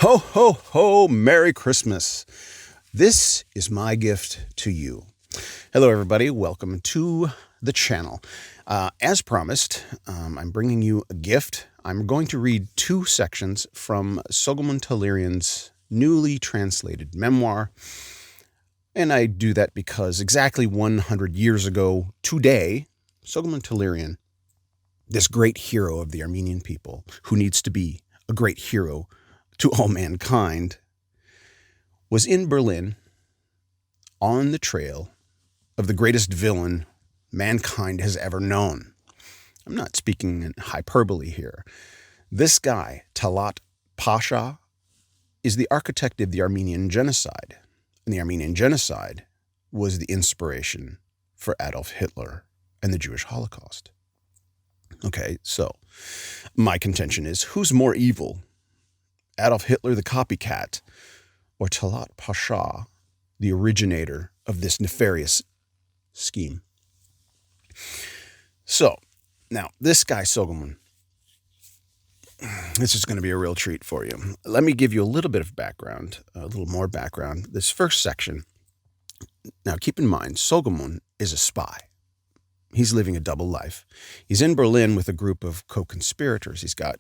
Ho, ho, ho, Merry Christmas. This is my gift to you. Hello, everybody. Welcome to the channel. As promised, I'm bringing you a gift. I'm going to read two sections from Soghomon Tehlirian's newly translated memoir. And I do that because exactly 100 years ago today, Soghomon Tehlirian, this great hero of the Armenian people, who needs to be a great hero to all mankind, was in Berlin on the trail of the greatest villain mankind has ever known. I'm not speaking in hyperbole here. This guy, Talat Pasha, is the architect of the Armenian genocide. And the Armenian genocide was the inspiration for Adolf Hitler and the Jewish Holocaust. Okay, so my contention is, who's more evil? Adolf Hitler, the copycat, or Talat Pasha, the originator of this nefarious scheme? So, now, this guy, Soghomon, this is going to be a real treat for you. Let me give you a little bit of background, a little more background. This first section, now keep in mind, Soghomon is a spy. He's living a double life. He's in Berlin with a group of co-conspirators. He's got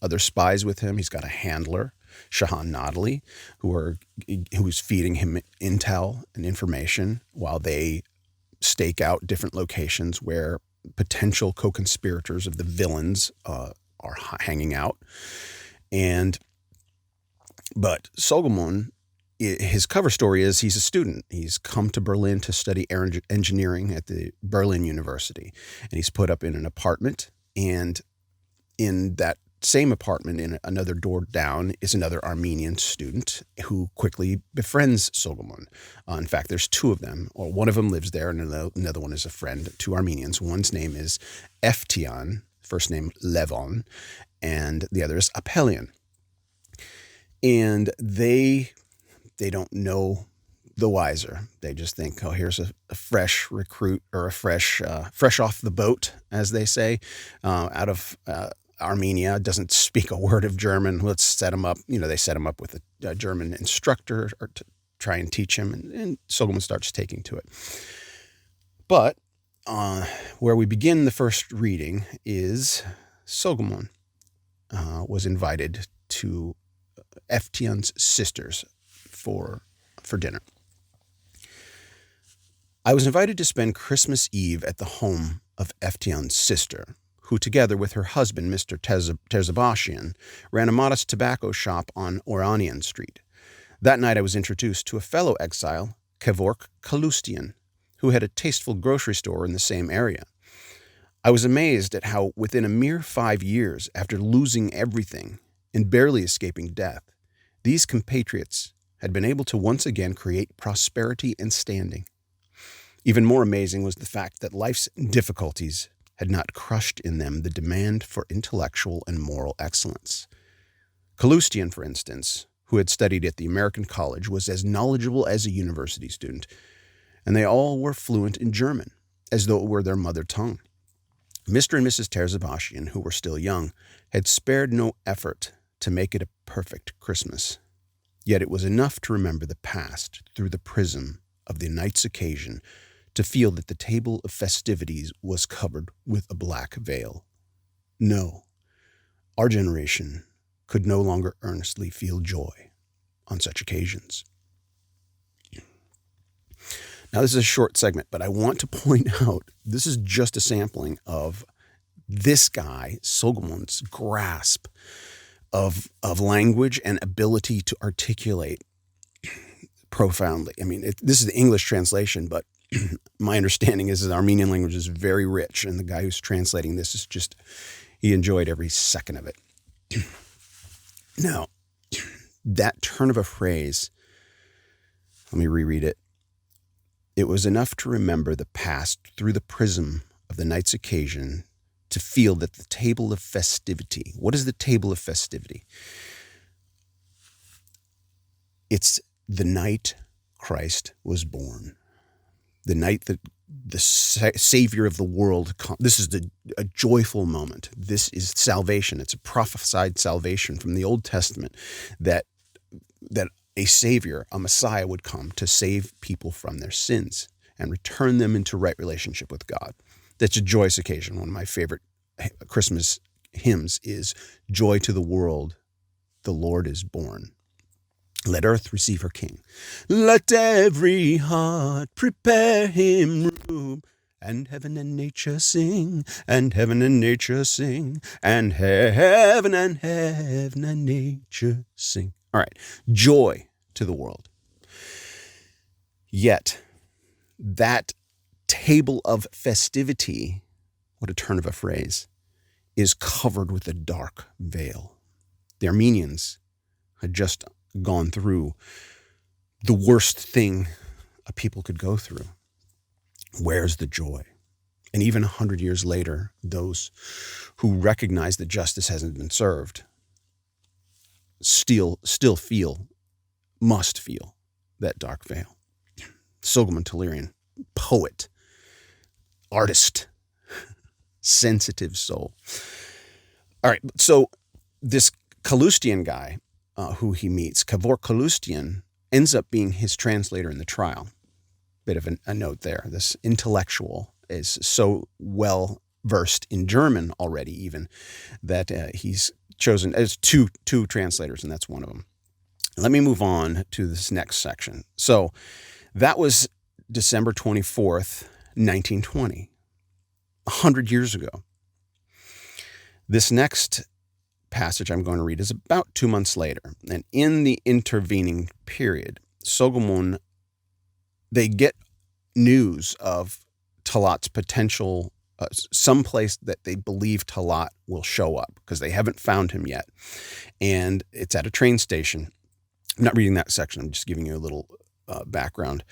other spies with him. He's got a handler, Shahan Nadali, who's feeding him intel and information while they stake out different locations where potential co-conspirators of the villains are hanging out. But Soghomon, his cover story is he's a student. He's come to Berlin to study engineering at the Berlin University. And he's put up in an apartment. And in that same apartment, in another door down, is another Armenian student who quickly befriends Soghomon. In fact, there's two of them. Or one of them lives there, and another one is a friend. Two Armenians. One's name is Eftian, first name Levon, and the other is Apelian. And they don't know the wiser. They just think, oh, here's a fresh recruit, or a fresh off the boat, as they say, out of Armenia, doesn't speak a word of German. Let's set him up. They set him up with a German instructor or to try and teach him. And Soghomon starts taking to it. But where we begin the first reading is Soghomon was invited to Eftian's sisters for dinner. I was invited to spend Christmas Eve at the home of Eftian's sister, who, together with her husband, Mr. Terzabashian, ran a modest tobacco shop on Oranian Street. That night I was introduced to a fellow exile, Kevork Kalustian, who had a tasteful grocery store in the same area. I was amazed at how, within a mere 5 years, after losing everything and barely escaping death, these compatriots had been able to once again create prosperity and standing. Even more amazing was the fact that life's difficulties had not crushed in them the demand for intellectual and moral excellence. Kalustian, for instance, who had studied at the American college, was as knowledgeable as a university student, and they all were fluent in German, as though it were their mother tongue. Mr. and Mrs. Terzabashian, who were still young, had spared no effort to make it a perfect Christmas. Yet it was enough to remember the past through the prism of the night's occasion to feel that the table of festivities was covered with a black veil. No, our generation could no longer earnestly feel joy on such occasions. Now, this is a short segment, but I want to point out this is just a sampling of this guy, Soghomon's grasp of language and ability to articulate profoundly. I mean, this is the English translation, but my understanding is that Armenian language is very rich, and the guy who's translating this is just, he enjoyed every second of it. Now, that turn of a phrase, let me reread it. It was enough to remember the past through the prism of the night's occasion to feel that the table of festivity. What is the table of festivity? It's the night Christ was born. The night that the Savior of the world. This is a joyful moment. This is salvation. It's a prophesied salvation from the Old Testament that a Savior, a Messiah, would come to save people from their sins and return them into right relationship with God. That's a joyous occasion. One of my favorite Christmas hymns is "Joy to the World, the Lord is born. Let earth receive her King. Let every heart prepare him room. And heaven and nature sing, and heaven and nature sing, and heaven and nature sing." All right, joy to the world. Yet, that table of festivity, what a turn of a phrase, is covered with a dark veil. The Armenians had just gone through the worst thing a people could go through. Where's the joy? And even 100 years later, those who recognize that justice hasn't been served still must feel that dark veil. Soghomon Tehlirian, poet, artist, sensitive soul. All right, so this Kalustyan guy who he meets, Kavor Kalustyan, ends up being his translator in the trial. Bit of a note there. This intellectual is so well versed in German already, even that he's chosen as two translators, and that's one of them. Let me move on to this next section. So that was December 24th, 1920, 100 years ago. This next passage I'm going to read is about 2 months later. And in the intervening period, Soghomon, they get news of Talat's potential, someplace that they believe Talat will show up, because they haven't found him yet. And it's at a train station. I'm not reading that section. I'm just giving you a little background.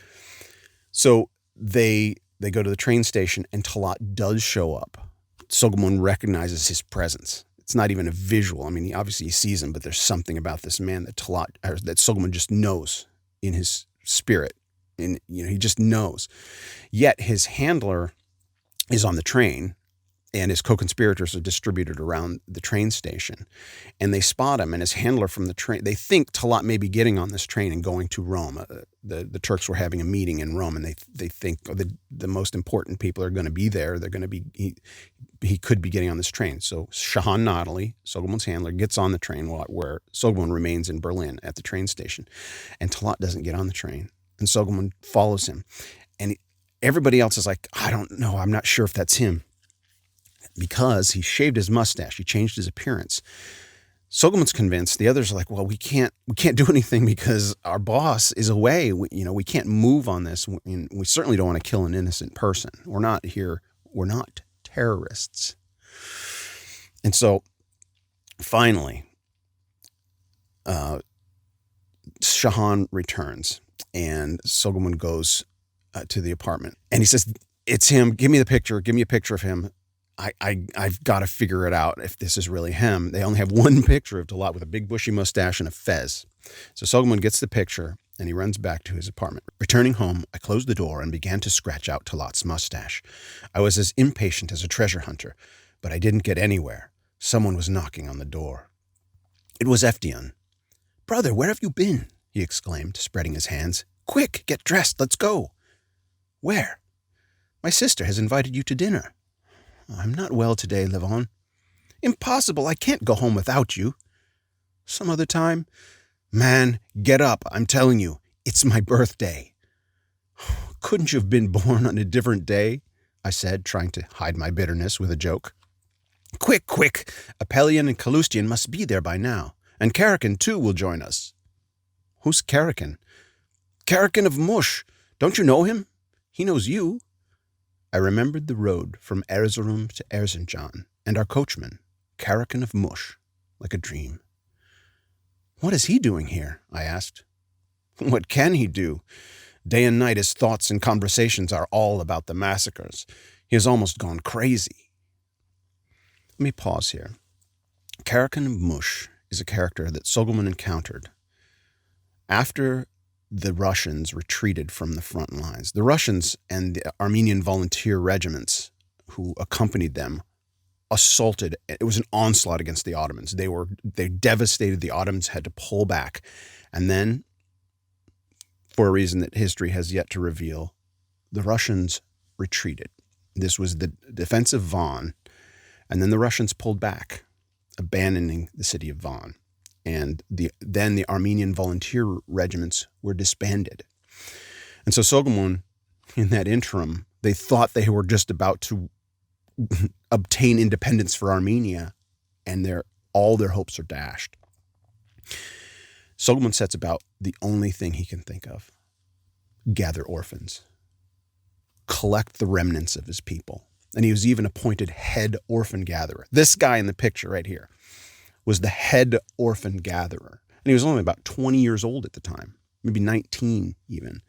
So they go to the train station, and Talat does show up. Soghomon recognizes his presence. It's not even a visual. I mean, he sees him, but there's something about this man that Soghomon just knows in his spirit. And, he just knows. Yet his handler is on the train, and his co-conspirators are distributed around the train station. And they spot him, and his handler from the train, they think Talat may be getting on this train and going to Rome. The Turks were having a meeting in Rome, and they think the most important people are going to be there. They're going to be, he could be getting on this train. So Shahan Nodali, Soghomon's handler, gets on the train where Soghomon remains in Berlin at the train station. And Talat doesn't get on the train. And Soghomon follows him. And everybody else is like, I don't know, I'm not sure if that's him. Because he shaved his mustache, he changed his appearance. Soghomon's convinced. The others are like, well, we can't do anything because our boss is away. We can't move on this. We certainly don't want to kill an innocent person. We're not terrorists. And so finally, Shahan returns, and Soghomon goes to the apartment, and he says, "It's him. Give me the picture. Give me a picture of him. I've got to figure it out if this is really him." They only have one picture of Talat with a big bushy mustache and a fez. So Soghomon gets the picture, and he runs back to his apartment. Returning home, I closed the door and began to scratch out Talat's mustache. I was as impatient as a treasure hunter, but I didn't get anywhere. Someone was knocking on the door. It was Eftian. "Brother, where have you been?" he exclaimed, spreading his hands. "Quick, get dressed, let's go." "Where?" "My sister has invited you to dinner." "I'm not well today, Levon." "Impossible, I can't go home without you." "Some other time?" "Man, get up, I'm telling you, it's my birthday." "Couldn't you have been born on a different day?" I said, trying to hide my bitterness with a joke. Quick, Apelian and Kalustyan must be there by now, and Karakin, too, will join us." "Who's Karakin?" "Karakin of Mush. Don't you know him? He knows you." I remembered the road from Erzurum to Erzincan, and our coachman, Karakin of Mush, like a dream. "What is he doing here?" I asked. "What can he do? Day and night his thoughts and conversations are all about the massacres. He has almost gone crazy." Let me pause here. Karakin of Mush is a character that Soghomon encountered after the Russians retreated from the front lines. The Russians and the Armenian volunteer regiments who accompanied them assaulted. It was an onslaught against the Ottomans. They devastated. The Ottomans had to pull back. And then, for a reason that history has yet to reveal, the Russians retreated. This was the defense of Van, and then the Russians pulled back, abandoning the city of Van. And then the Armenian volunteer regiments were disbanded. And so Soghomon, in that interim, they thought they were just about to obtain independence for Armenia, and all their hopes are dashed. Soghomon sets about the only thing he can think of: gather orphans, collect the remnants of his people. And he was even appointed head orphan gatherer. This guy in the picture right here was the head orphan gatherer. And he was only about 20 years old at the time, maybe 19 even.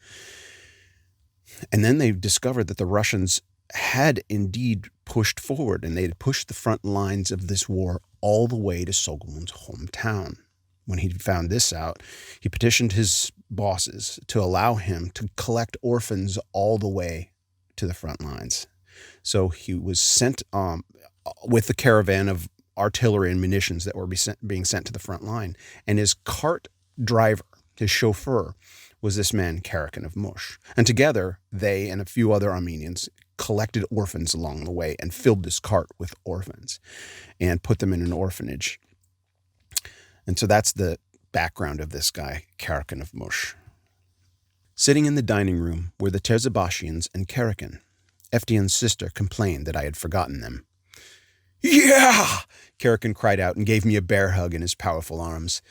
And then they discovered that the Russians had indeed pushed forward, and they had pushed the front lines of this war all the way to Soghomon's hometown. When he found this out, he petitioned his bosses to allow him to collect orphans all the way to the front lines. So he was sent with the caravan of artillery and munitions that were being sent to the front line. And his cart driver, his chauffeur, was this man, Karakin of Mush. And together, they and a few other Armenians collected orphans along the way and filled this cart with orphans and put them in an orphanage. And so that's the background of this guy, Karakin of Mush. Sitting in the dining room were the Terzebashians and Karakin. Eftian's sister complained that I had forgotten them. "Yeah!" Karakin cried out and gave me a bear hug in his powerful arms.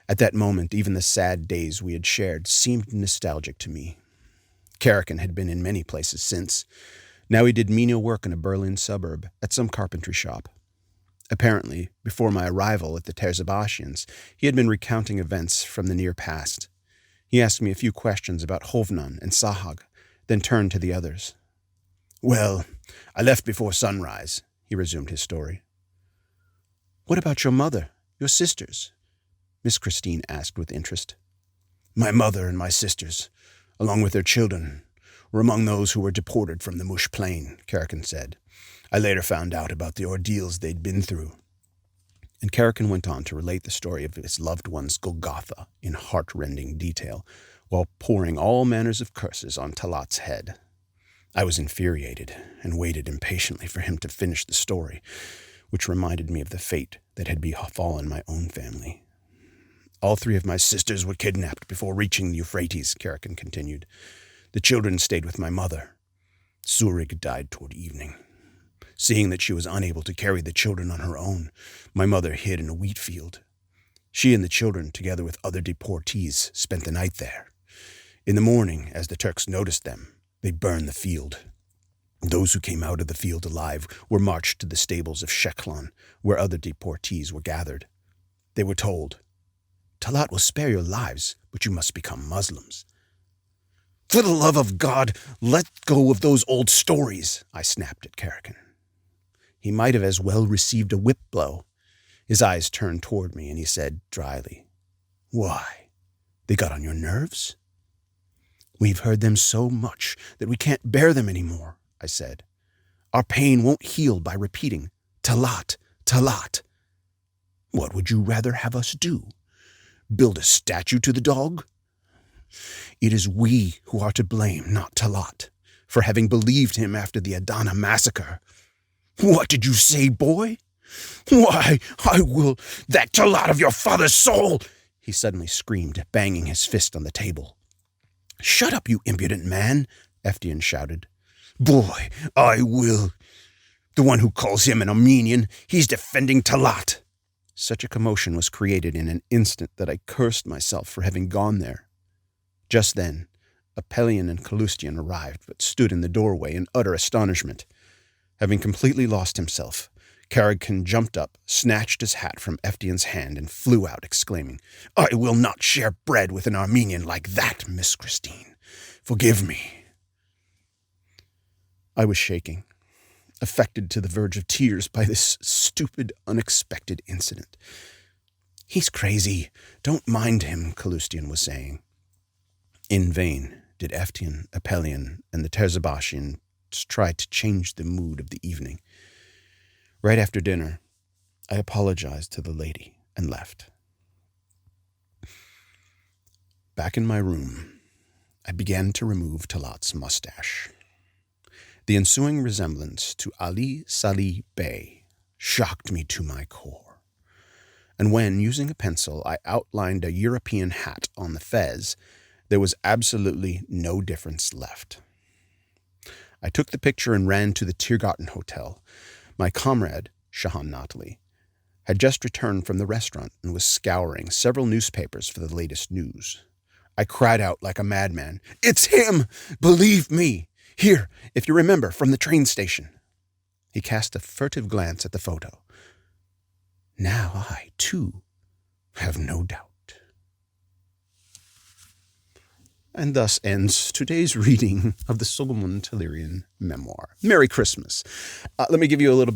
At that moment, even the sad days we had shared seemed nostalgic to me. Karakin had been in many places since. Now he did menial work in a Berlin suburb at some carpentry shop. Apparently, before my arrival at the Terzebashians, he had been recounting events from the near past. He asked me a few questions about Hovnan and Sahag, then turned to the others. "Well, I left before sunrise," he resumed his story. "What about your mother, your sisters?" Miss Christine asked with interest. "My mother and my sisters, along with their children, were among those who were deported from the Mush Plain," Karakin said. "I later found out about the ordeals they'd been through." And Karakin went on to relate the story of his loved one's Golgotha in heart-rending detail, while pouring all manners of curses on Talat's head. I was infuriated and waited impatiently for him to finish the story, which reminded me of the fate that had befallen my own family. "All three of my sisters were kidnapped before reaching the Euphrates," Karakin continued. "The children stayed with my mother. Surig died toward evening. Seeing that she was unable to carry the children on her own, my mother hid in a wheat field. She and the children, together with other deportees, spent the night there. In the morning, as the Turks noticed them, they burned the field. Those who came out of the field alive were marched to the stables of Sheklan, where other deportees were gathered. They were told, 'Talat will spare your lives, but you must become Muslims.' 'For the love of God, let go of those old stories,' I snapped at Karakin. He might have as well received a whip blow. His eyes turned toward me, and he said dryly, 'Why? They got on your nerves?' 'We've heard them so much that we can't bear them anymore,' I said. 'Our pain won't heal by repeating, Talat, Talat.' 'What would you rather have us do? Build a statue to the dog?' 'It is we who are to blame, not Talat, for having believed him after the Adana massacre.' 'What did you say, boy?' 'Why, I will that Talat of your father's soul!' he suddenly screamed, banging his fist on the table. 'Shut up, you impudent man!' Eftian shouted. 'Boy, I will. The one who calls him an Armenian, he's defending Talat.' Such a commotion was created in an instant that I cursed myself for having gone there. Just then, Apellion and Kallustian arrived, but stood in the doorway in utter astonishment. Having completely lost himself, Karakin jumped up, snatched his hat from Eftian's hand, and flew out, exclaiming, 'I will not share bread with an Armenian like that, Miss Christine. Forgive me.' I was shaking, affected to the verge of tears by this stupid, unexpected incident. 'He's crazy. Don't mind him,' Kallustian was saying. In vain did Eftian, Apellion, and the Terzabashians try to change the mood of the evening. Right after dinner, I apologized to the lady and left. Back in my room, I began to remove Talat's mustache. The ensuing resemblance to Ali Salih Bey shocked me to my core. And when, using a pencil, I outlined a European hat on the fez, there was absolutely no difference left. I took the picture and ran to the Tiergarten Hotel. My comrade, Shahan Natali, had just returned from the restaurant and was scouring several newspapers for the latest news. I cried out like a madman, "It's him! Believe me! Here, if you remember, from the train station." He cast a furtive glance at the photo. Now I, too, have no doubt. And thus ends today's reading of the Soghomon Tehlirian memoir. Merry Christmas. Let me give you a little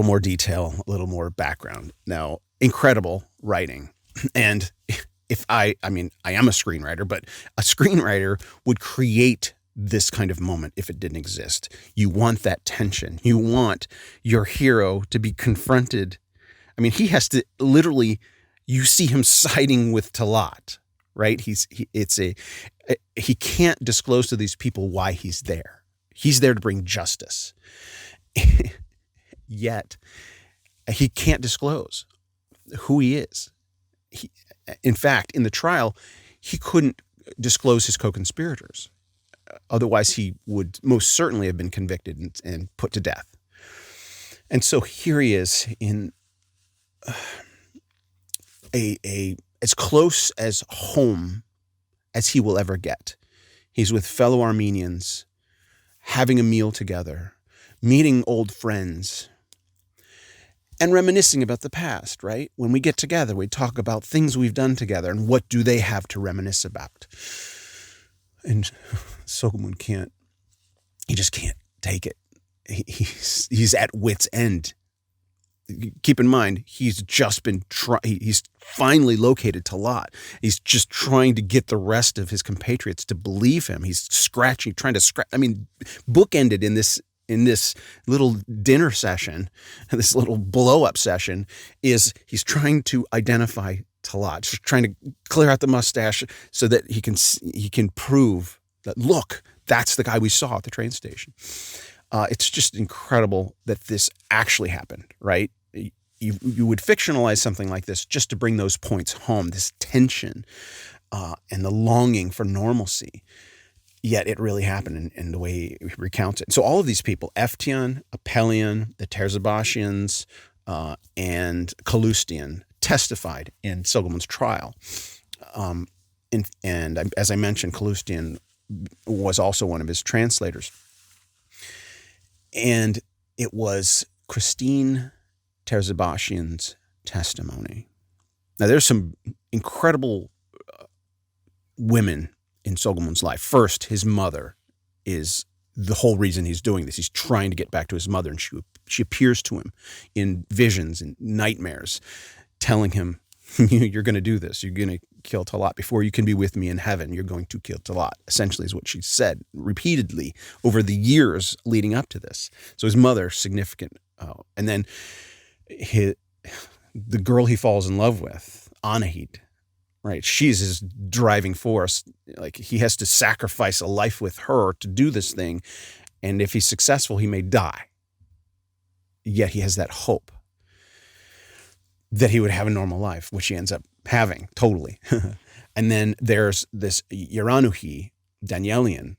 more detail, a little more background. Now, incredible writing. And I am a screenwriter, but a screenwriter would create this kind of moment if it didn't exist. You want that tension. You want your hero to be confronted. I mean, he has to literally, you see him siding with Talat, right? He can't disclose to these people why he's there. He's there to bring justice. Yet he can't disclose who he is. In fact, in the trial, he couldn't disclose his co-conspirators. Otherwise, he would most certainly have been convicted and put to death. And so here he is in as close as home as he will ever get. He's with fellow Armenians, having a meal together, meeting old friends, and reminiscing about the past, right? When we get together, we talk about things we've done together and what do they have to reminisce about. And Soghomon he just can't take it. He's at wit's end. Keep in mind, he's finally located Talat. He's just trying to get the rest of his compatriots to believe him. He's trying to scratch. I mean, bookended in this little dinner session, this little blow-up session, is he's trying to identify Talat, just trying to clear out the mustache so that he can prove that, look, that's the guy we saw at the train station. It's just incredible that this actually happened, right? You would fictionalize something like this just to bring those points home, this tension and the longing for normalcy. Yet it really happened in the way he recounts it. So all of these people, Eftian, Apellion, the Terzabashians, and Kalustyan, testified in Soghomon's trial. And as I mentioned, Kalustyan was also one of his translators. And it was Christine Terzabashian's testimony. Now, there's some incredible women in Soghomon's life. First, his mother is the whole reason he's doing this. He's trying to get back to his mother, and she appears to him in visions and nightmares, telling him, "You're going to do this. You're going to kill Talat. Before you can be with me in heaven, you're going to kill Talat," essentially is what she said repeatedly over the years leading up to this. So his mother, significant. And then the girl he falls in love with, Anahid, right? She's his driving force. Like, he has to sacrifice a life with her to do this thing. And if he's successful, he may die. Yet he has that hope that he would have a normal life, which he ends up having totally. And then there's this Yeranuhi, Danielian,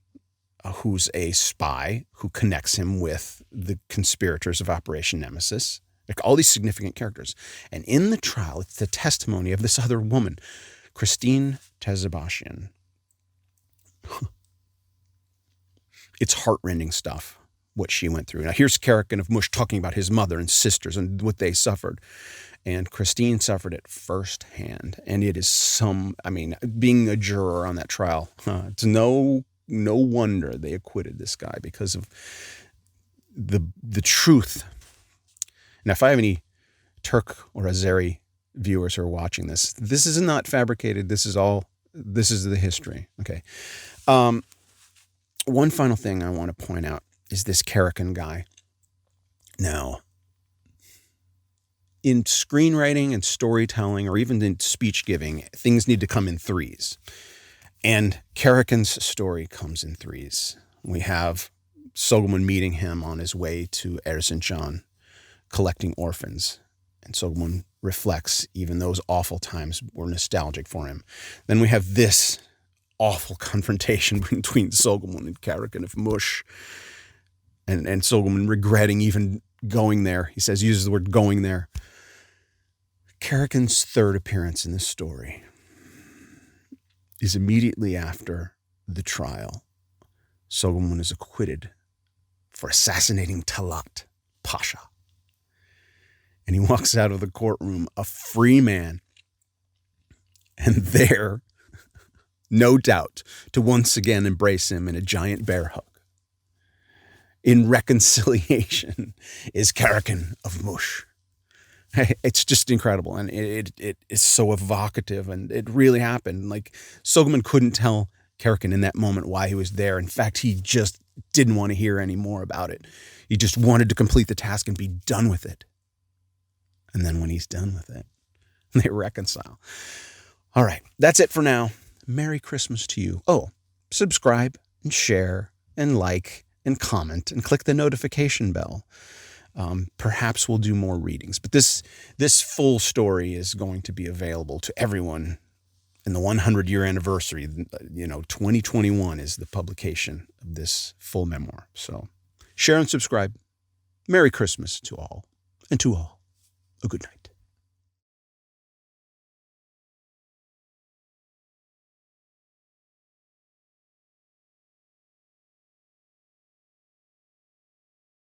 who's a spy who connects him with the conspirators of Operation Nemesis. Like, all these significant characters. And in the trial, it's the testimony of this other woman, Christine Terzabashian. It's heartrending stuff, what she went through. Now, here's Karakin of Mush talking about his mother and sisters and what they suffered. And Christine suffered it firsthand. And it is being a juror on that trial, it's no wonder they acquitted this guy because of the truth. Now, if I have any Turk or Azeri viewers who are watching this is not fabricated. This is all this is the history. Okay. One final thing I want to point out is this Karakin guy. Now, in screenwriting and storytelling, or even in speech giving, things need to come in threes. And Karakin's story comes in threes. We have Soghomon meeting him on his way to Erzincan, collecting orphans. And Soghomon reflects, even those awful times were nostalgic for him. Then we have this awful confrontation between Soghomon and Karakin of Mush, and Soghomon regretting even going there. He uses the word going there. Karakin's third appearance in this story is immediately after the trial. Soghomon is acquitted for assassinating Talat Pasha. And he walks out of the courtroom a free man. And there, no doubt, to once again embrace him in a giant bear hug, in reconciliation, is Karakin of Mush. It's just incredible, and it is so evocative, and it really happened. Like, Soghomon couldn't tell Karakin in that moment why he was there. In fact, he just didn't want to hear any more about it. He just wanted to complete the task and be done with it. And then when he's done with it, they reconcile. All right, that's it for now. Merry Christmas to you. Oh, subscribe and share and like and comment and click the notification bell. Perhaps we'll do more readings, but this full story is going to be available to everyone in the 100-year anniversary. 2021 is the publication of this full memoir. So share and subscribe. Merry Christmas to all, and to all, a good night.